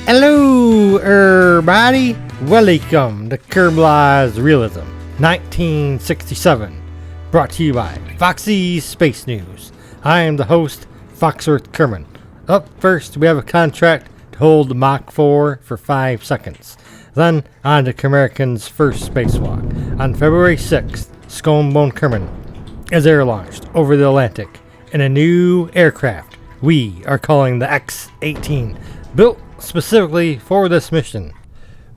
Hello, everybody. Welcome to Kerbalized Realism 1967, brought to you by Foxy's Space News. I am the host, Foxworth Kerman. Up first, we have a contract to hold the Mach 4 for 5 seconds. Then, on to American's first spacewalk. On February 6th, Sconebone Kerman is air-launched over the Atlantic in a new aircraft we are calling the X-18, built specifically for this mission.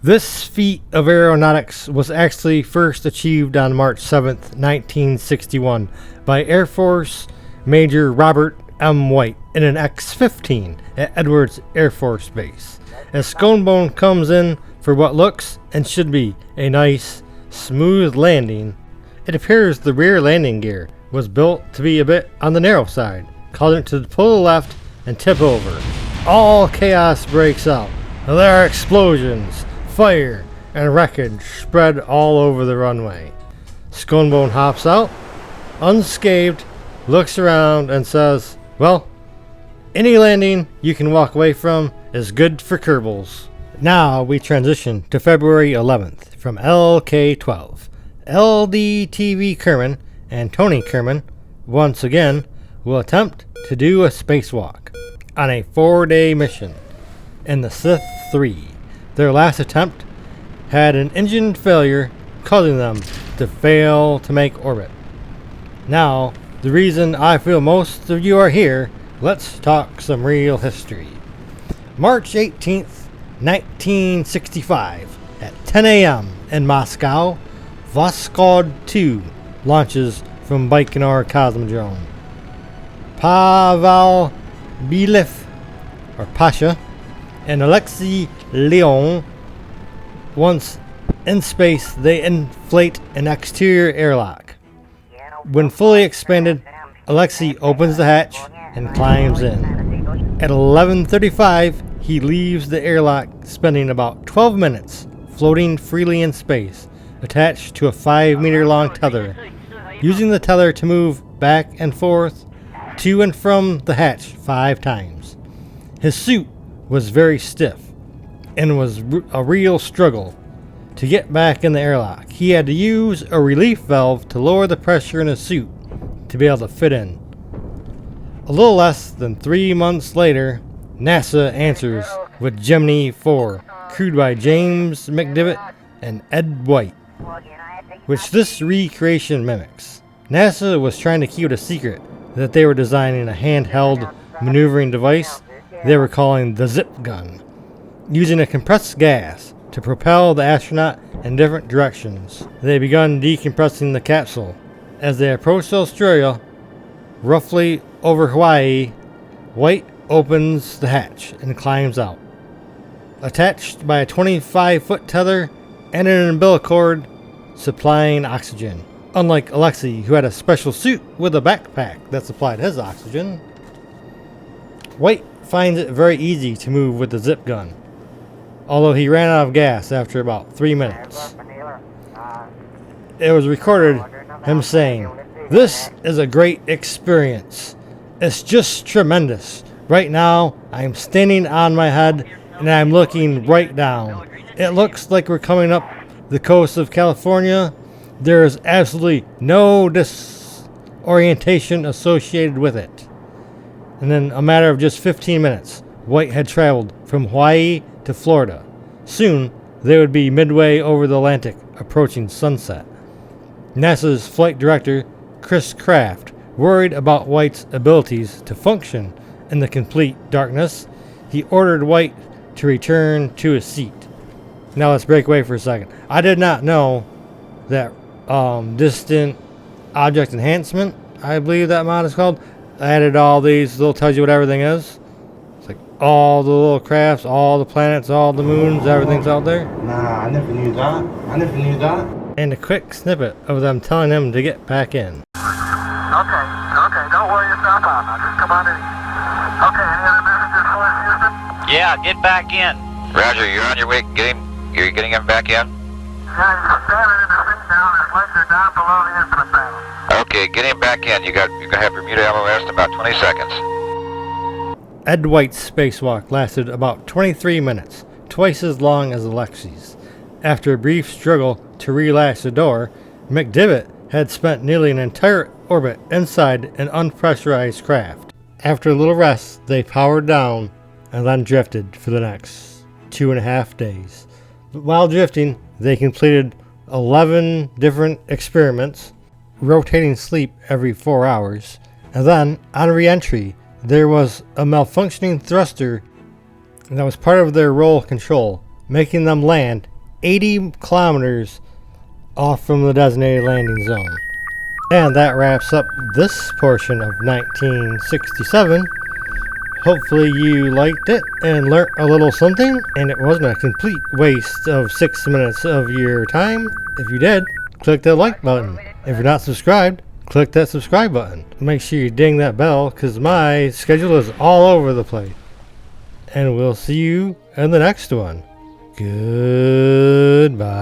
This feat of aeronautics was actually first achieved on March 7th, 1961 by Air Force Major Robert M. White in an X-15 at Edwards Air Force Base. As Sconebone comes in for what looks and should be a nice, smooth landing, it appears the rear landing gear was built to be a bit on the narrow side, causing it to pull to the left and tip over. All chaos breaks out. There are explosions, fire, and wreckage spread all over the runway. Sconebone hops out, unscathed, looks around, and says, well, any landing you can walk away from is good for Kerbals. Now we transition to February 11th from LK-12. LDTV Kerman and Tony Kerman, once again, will attempt to do a spacewalk on a 4-day mission in the Sith 3. Their last attempt had an engine failure, causing them to fail to make orbit. Now, the reason I feel most of you are here, let's talk some real history. March 18th, 1965, at 10 a.m. in Moscow, Voskhod 2 launches from Baikonur Cosmodrome. Pavel Belov, or Pasha, and Alexei Leon. Once in space, they inflate an exterior airlock. When fully expanded, Alexei opens the hatch and climbs in. At 11:35, he leaves the airlock, spending about 12 minutes floating freely in space, attached to a 5-meter long tether, using the tether to move back and forth to and from the hatch 5 times. His suit was very stiff and was a real struggle to get back in the airlock. He had to use a relief valve to lower the pressure in his suit to be able to fit in. A little less than 3 months later, NASA answers with Gemini 4, crewed by James McDivitt and Ed White, which this recreation mimics. NASA was trying to keep it a secret that they were designing a handheld maneuvering device they were calling the Zip Gun, using a compressed gas to propel the astronaut in different directions. They begun decompressing the capsule. As they approached Australia, roughly over Hawaii, White opens the hatch and climbs out. Attached by a 25-foot tether and an umbilical cord supplying oxygen. Unlike Alexei, who had a special suit with a backpack that supplied his oxygen, White finds it very easy to move with the zip gun, although he ran out of gas after about 3 minutes. It was recorded him saying, "This is a great experience. It's just tremendous. Right now, I'm standing on my head and I'm looking right down. It looks like we're coming up the coast of California. There is absolutely no disorientation associated with it." And in a matter of just 15 minutes, White had traveled from Hawaii to Florida. Soon, they would be midway over the Atlantic, approaching sunset. NASA's flight director, Chris Kraft, worried about White's abilities to function in the complete darkness. He ordered White to return to his seat. Now let's break away for a second. I did not know that Distant Object Enhancement, I believe that mod is called, added all these little, tells you what everything is. It's like all the little crafts, all the planets, all the moons, everything's out there. Nah, I never knew that. And a quick snippet of them telling him to get back in. Okay, don't worry yourself out now. Just come on in. Okay, any other messages for us, Houston? Yeah, get back in. Roger, you're on your way. You're getting him back in? Yeah, he's standing in the seat now. His legs are down below the instrument panel. Okay, get him back in. You're gonna have Bermuda LOS in about 20 seconds. Ed White's spacewalk lasted about 23 minutes, twice as long as Alexi's. After a brief struggle to relatch the door, McDivitt had spent nearly an entire orbit inside an unpressurized craft. After a little rest, they powered down and then drifted for the next 2.5 days. But while drifting, they completed 11 different experiments, rotating sleep every 4 hours, and then on re-entry, there was a malfunctioning thruster that was part of their roll control, making them land 80 kilometers off from the designated landing zone. And that wraps up this portion of 1967. Hopefully you liked it and learnt a little something, and it wasn't a complete waste of 6 minutes of your time. If you did, click that like button. If you're not subscribed, click that subscribe button. Make sure you ding that bell, because my schedule is all over the place. And we'll see you in the next one. Goodbye.